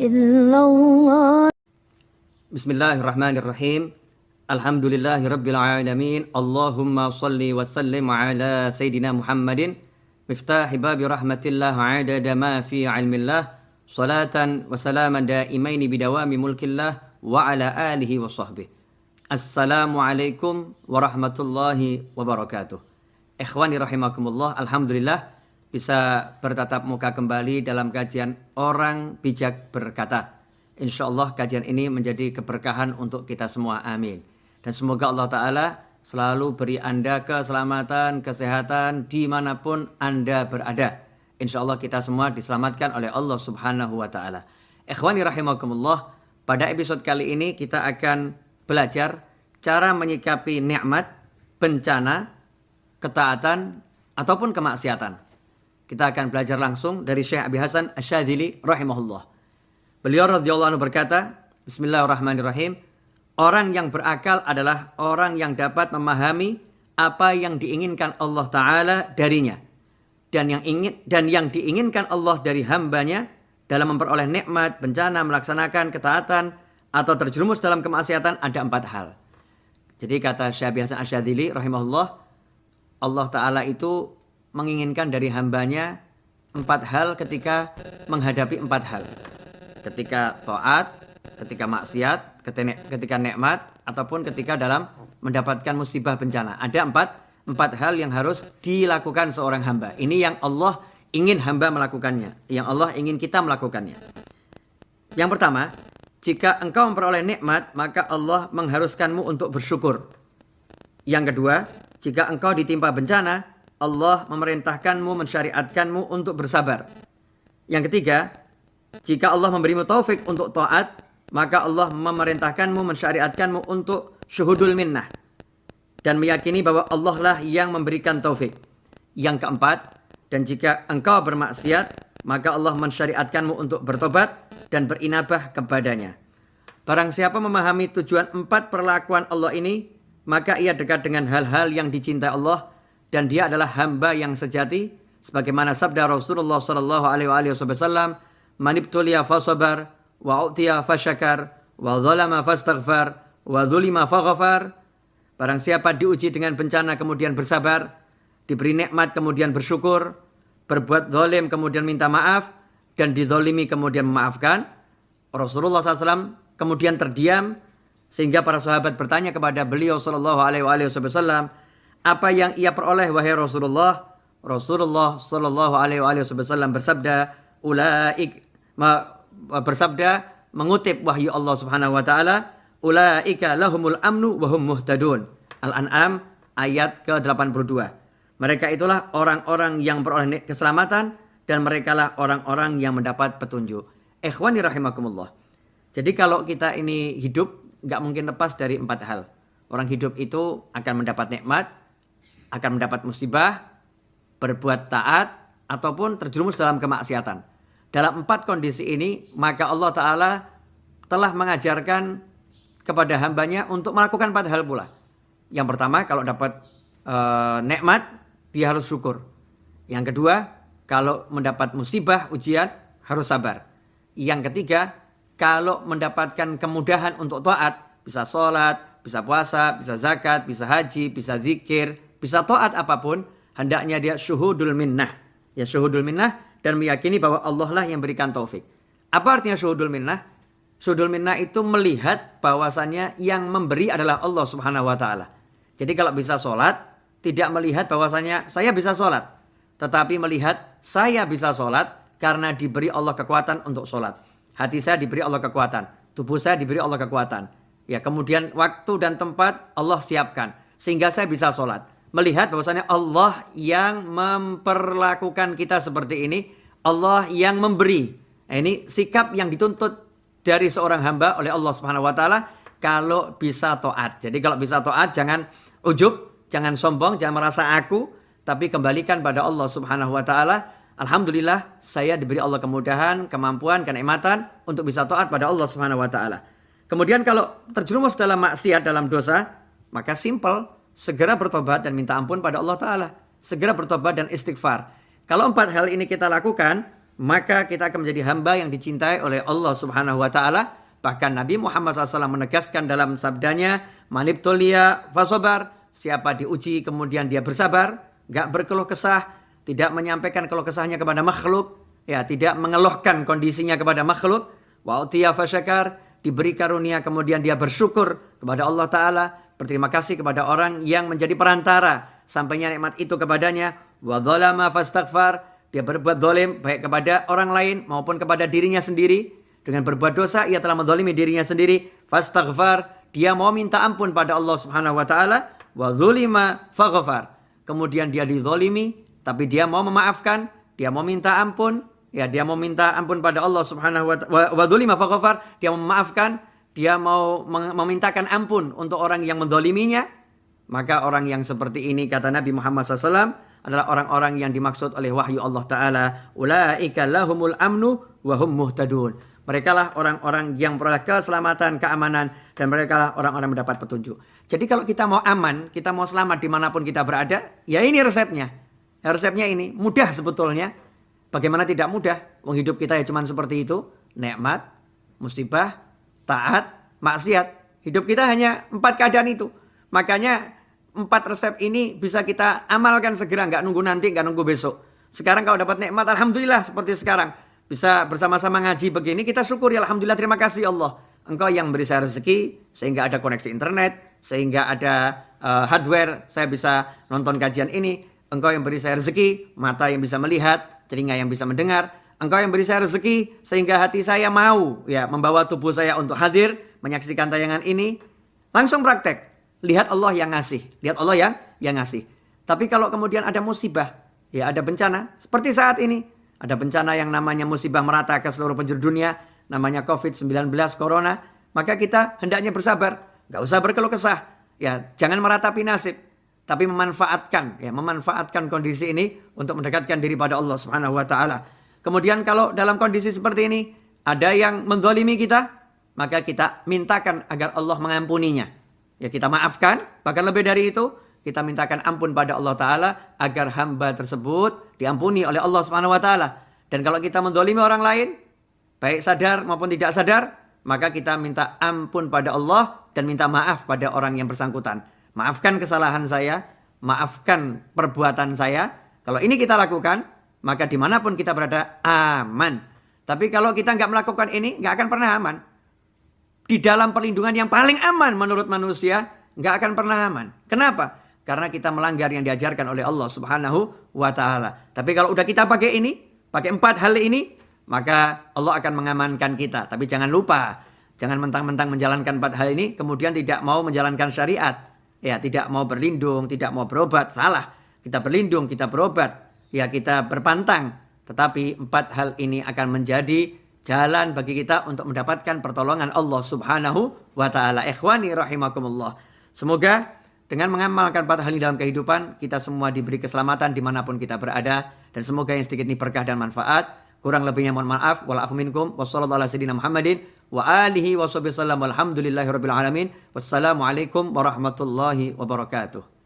إلا الله. Bismillahirrahmanirrahim. Alhamdulillahirabbil alamin. Allahumma shalli wa sallim ala sayidina Muhammadin miftahi babi rahmatillah adada ma fi ilmillah salatan wa salaman daimaini bidawami mulkillah wa ala alihi wa sahbihi. Assalamualaikum warahmatullahi wabarakatuh. Ikhwani rahimakumullah, alhamdulillah bisa bertatap muka kembali dalam kajian Orang Bijak Berkata. InsyaAllah kajian ini menjadi keberkahan untuk kita semua. Amin. Dan semoga Allah Ta'ala selalu beri Anda keselamatan, kesehatan dimanapun Anda berada. InsyaAllah kita semua diselamatkan oleh Allah Subhanahu Wa Ta'ala. Ikhwani rahimakumullah, pada episode kali ini kita akan belajar cara menyikapi nikmat, bencana, ketaatan, ataupun kemaksiatan. Kita akan belajar langsung dari Syekh Abi Hasan Asyadzili rahimahullah. Beliau radhiyallahu anhu berkata, Bismillahirrahmanirrahim, orang yang berakal adalah orang yang dapat memahami apa yang diinginkan Allah Ta'ala darinya. Dan yang diinginkan Allah dari hambanya dalam memperoleh nikmat, bencana, melaksanakan ketaatan, atau terjerumus dalam kemaksiatan ada 4 hal. Jadi kata Syekh Abi Hasan Asyadzili rahimahullah, Allah Ta'ala itu menginginkan dari hambanya 4 hal ketika menghadapi 4 hal. Ketika taat, ketika maksiat, ketika nikmat, ataupun ketika dalam mendapatkan musibah bencana. Ada 4 hal yang harus dilakukan seorang hamba. Ini yang Allah ingin hamba melakukannya. Yang Allah ingin kita melakukannya. Yang pertama, jika engkau memperoleh nikmat, maka Allah mengharuskanmu untuk bersyukur. Yang kedua, jika engkau ditimpa bencana, Allah memerintahkanmu, mensyariatkanmu untuk bersabar. Yang ketiga, jika Allah memberimu taufik untuk taat, maka Allah memerintahkanmu, mensyariatkanmu untuk syuhudul minnah. Dan meyakini bahwa Allah lah yang memberikan taufik. Yang keempat, dan jika engkau bermaksiat, maka Allah mensyariatkanmu untuk bertobat dan berinabah kepadanya. Barang siapa memahami tujuan 4 perlakuan Allah ini, maka ia dekat dengan hal-hal yang dicintai Allah, dan dia adalah hamba yang sejati. Sebagaimana sabda Rasulullah SAW, manibtuliya fasabar, wa u'tiya fasyakar, wa zalama fastaghfar, wa zulima faghfar. Barang siapa diuji dengan bencana kemudian bersabar, diberi nikmat kemudian bersyukur, berbuat zalim kemudian minta maaf, dan dizalimi kemudian memaafkan. Rasulullah SAW kemudian terdiam, sehingga para sahabat bertanya kepada beliau SAW, apa yang ia peroleh wahai Rasulullah? Rasulullah SAW bersabda, mengutip wahyu Allah Subhanahu wa taala, ulaika lahumul amnu wa hum muhtadun. Al-An'am ayat ke-82. Mereka itulah orang-orang yang beroleh keselamatan, dan merekalah orang-orang yang mendapat petunjuk. Ikhwani rahimakumullah. Jadi kalau kita ini hidup, nggak mungkin lepas dari 4 hal. Orang hidup itu akan mendapat nikmat, akan mendapat musibah, berbuat taat, ataupun terjerumus dalam kemaksiatan. Dalam 4 kondisi ini, maka Allah Ta'ala telah mengajarkan kepada hambanya untuk melakukan 4 hal pula. Yang pertama, kalau dapat nikmat, dia harus syukur. Yang kedua, kalau mendapat musibah, ujian, harus sabar. Yang ketiga, kalau mendapatkan kemudahan untuk taat, bisa sholat, bisa puasa, bisa zakat, bisa haji, bisa zikir, bisa taat apapun, hendaknya dia syuhudul minnah. Ya, syuhudul minnah, dan meyakini bahwa Allah lah yang berikan taufik. Apa artinya syuhudul minnah? Syuhudul minnah itu melihat bahwasannya yang memberi adalah Allah Subhanahu wa taala. Jadi kalau bisa sholat, tidak melihat bahwasannya saya bisa sholat, tetapi melihat saya bisa sholat karena diberi Allah kekuatan untuk sholat. Hati saya diberi Allah kekuatan, tubuh saya diberi Allah kekuatan. Ya, kemudian waktu dan tempat Allah siapkan sehingga saya bisa sholat. Melihat bahwasanya Allah yang memperlakukan kita seperti ini, Allah yang memberi. Nah, ini sikap yang dituntut dari seorang hamba oleh Allah Subhanahu wa taala kalau bisa taat. Jadi kalau bisa taat, jangan ujub, jangan sombong, jangan merasa aku, tapi kembalikan pada Allah Subhanahu wa taala. Alhamdulillah, saya diberi Allah kemudahan, kemampuan, kenikmatan untuk bisa taat pada Allah Subhanahu wa taala. Kemudian kalau terjerumus dalam maksiat, dalam dosa, maka simple, segera bertobat dan minta ampun pada Allah Ta'ala. Segera bertobat dan istighfar. Kalau 4 hal ini kita lakukan, maka kita akan menjadi hamba yang dicintai oleh Allah Subhanahu wa taala. Bahkan Nabi Muhammad SAW menegaskan dalam sabdanya, manibtulia fasobar, siapa diuji kemudian dia bersabar, enggak berkeluh kesah, tidak menyampaikan keluh kesahnya kepada makhluk, ya, tidak mengeluhkan kondisinya kepada makhluk, wa utiya fasyakar, diberi karunia kemudian dia bersyukur kepada Allah taala, berterima kasih kepada orang yang menjadi perantara sampainya nikmat itu kepadanya, wa dzalama fastaghfar, dia berbuat zalim baik kepada orang lain maupun kepada dirinya sendiri. Dengan berbuat dosa ia telah menzalimi dirinya sendiri. Fastaghfar, dia mau minta ampun pada Allah Subhanahu wa taala. Wa dzulima faghfar, kemudian dia dizalimi tapi dia mau memaafkan, dia mau minta ampun, ya, dia mau minta ampun pada Allah Subhanahu wa taala. Wa dzulima faghfar, dia mau memaafkan, dia mau memintakan ampun untuk orang yang menzaliminya. Maka orang yang seperti ini, kata Nabi Muhammad SAW, adalah orang-orang yang dimaksud oleh wahyu Allah Ta'ala. Ulaika lahumul amnu wa hum muhtadun. Mereka lah orang-orang yang memperoleh keselamatan, keamanan, dan mereka lah orang-orang yang mendapat petunjuk. Jadi kalau kita mau aman, kita mau selamat dimanapun kita berada, ya ini resepnya. Ya, resepnya ini mudah sebetulnya. Bagaimana tidak mudah? Wong hidup kita ya cuma seperti itu. Nikmat, musibah, taat, maksiat. Hidup kita hanya 4 keadaan itu. Makanya 4 resep ini bisa kita amalkan segera, nggak nunggu nanti, nggak nunggu besok. Sekarang kalau dapat nikmat, alhamdulillah, seperti sekarang bisa bersama-sama ngaji begini, kita syukuri, alhamdulillah, terima kasih Allah. Engkau yang beri saya rezeki sehingga ada koneksi internet, sehingga ada hardware, saya bisa nonton kajian ini. Engkau yang beri saya rezeki, mata yang bisa melihat, telinga yang bisa mendengar. Engkau yang beri saya rezeki sehingga hati saya mau, ya, membawa tubuh saya untuk hadir menyaksikan tayangan ini. Langsung praktek. Lihat Allah yang ngasih. Lihat Allah yang ngasih. Tapi kalau kemudian ada musibah, ya ada bencana. Seperti saat ini. Ada bencana yang namanya musibah merata ke seluruh penjuru dunia. Namanya COVID-19, Corona. Maka kita hendaknya bersabar. Gak usah berkeluh kesah. Ya, jangan meratapi nasib. Tapi memanfaatkan kondisi ini untuk mendekatkan diri pada Allah Subhanahu wa taala. Kemudian kalau dalam kondisi seperti ini ada yang menzalimi kita, maka kita mintakan agar Allah mengampuninya. Ya, kita maafkan, bahkan lebih dari itu, kita mintakan ampun pada Allah Ta'ala agar hamba tersebut diampuni oleh Allah Subhanahu Wa Ta'ala. Dan kalau kita menzalimi orang lain, baik sadar maupun tidak sadar, maka kita minta ampun pada Allah dan minta maaf pada orang yang bersangkutan. Maafkan kesalahan saya, maafkan perbuatan saya. Kalau ini kita lakukan, maka dimanapun kita berada aman. Tapi kalau kita nggak melakukan ini, nggak akan pernah aman. Di dalam perlindungan yang paling aman menurut manusia, nggak akan pernah aman. Kenapa? Karena kita melanggar yang diajarkan oleh Allah Subhanahu wa taala. Tapi kalau udah kita pakai ini, pakai 4 hal ini, maka Allah akan mengamankan kita. Tapi jangan lupa, jangan mentang-mentang menjalankan 4 hal ini kemudian tidak mau menjalankan syariat. Ya, tidak mau berlindung, tidak mau berobat, salah. Kita berlindung, kita berobat, ya kita berpantang. Tetapi 4 hal ini akan menjadi jalan bagi kita untuk mendapatkan pertolongan Allah Subhanahu wa taala. Ikhwani rahimakumullah. Semoga dengan mengamalkan 4 hal ini dalam kehidupan, kita semua diberi keselamatan dimanapun kita berada. Dan semoga yang sedikit ini berkah dan manfaat. Kurang lebihnya mohon maaf. Wa'alafu minkum. Wassallallahu ala sayyidina Muhammadin. Wa alihi wa sahbihi sallam. Walhamdulillahi rabbil alamin. Wassalamualaikum warahmatullahi wabarakatuh.